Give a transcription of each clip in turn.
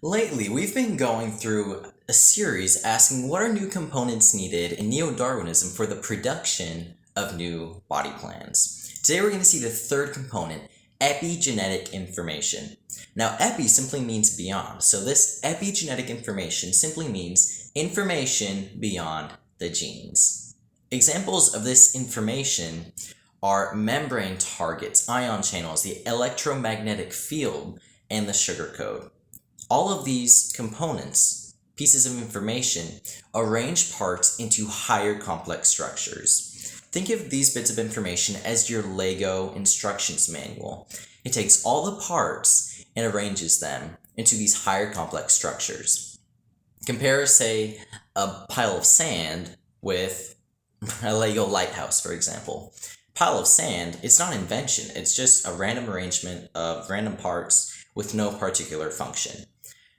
Lately, we've been going through a series asking what are new components needed in neo-Darwinism for the production of new body plans. Today we're going to see the third component, epigenetic information. Now, epi simply means beyond, so this epigenetic information simply means information beyond the genes. Examples of this information are membrane targets, ion channels, the electromagnetic field, and the sugar code. All of these components, pieces of information, arrange parts into higher complex structures. Think of these bits of information as your Lego instructions manual. It takes all the parts and arranges them into these higher complex structures. Compare, say, a pile of sand with a Lego lighthouse, for example. Pile of sand, it's not an invention, it's just a random arrangement of random parts with no particular function.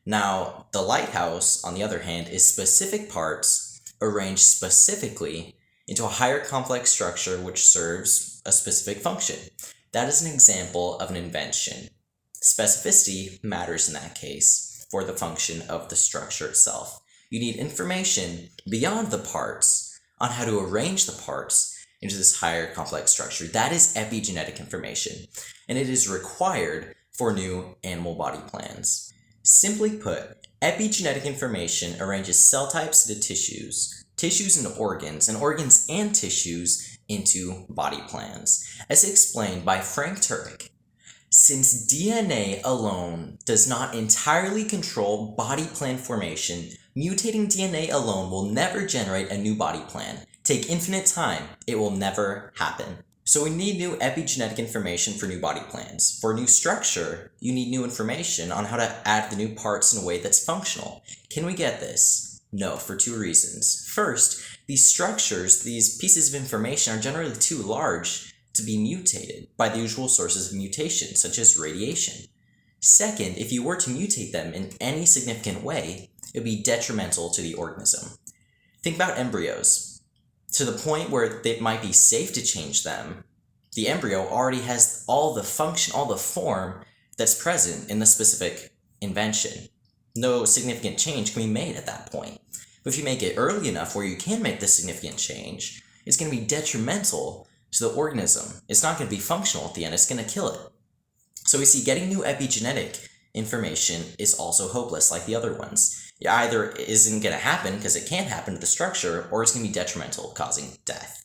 Now, the lighthouse, on the other hand, is specific parts arranged specifically into a higher complex structure which serves a specific function. That is an example of an invention. Specificity matters in that case for the function of the structure itself. You need information beyond the parts on how to arrange the parts into this higher complex structure. That is epigenetic information, and it is required for new animal body plans. Simply put, epigenetic information arranges cell types into tissues, tissues into organs, and organs and tissues into body plans, as explained by Frank Turek. Since DNA alone does not entirely control body plan formation, mutating DNA alone will never generate a new body plan. Take infinite time, it will never happen. So we need new epigenetic information for new body plans. For a new structure, you need new information on how to add the new parts in a way that's functional. Can we get this? No, for two reasons. First, these structures, these pieces of information are generally too large to be mutated by the usual sources of mutation, such as radiation. Second, if you were to mutate them in any significant way, it would be detrimental to the organism. Think about embryos. To the point where it might be safe to change them, the embryo already has all the function, all the form that's present in the specific invention. No significant change can be made at that point. But if you make it early enough where you can make this significant change, it's going to be detrimental to the organism. It's not going to be functional at the end, it's going to kill it. So we see getting new epigenetic information is also hopeless like the other ones. It either isn't going to happen because it can't happen to the structure, or it's going to be detrimental, causing death.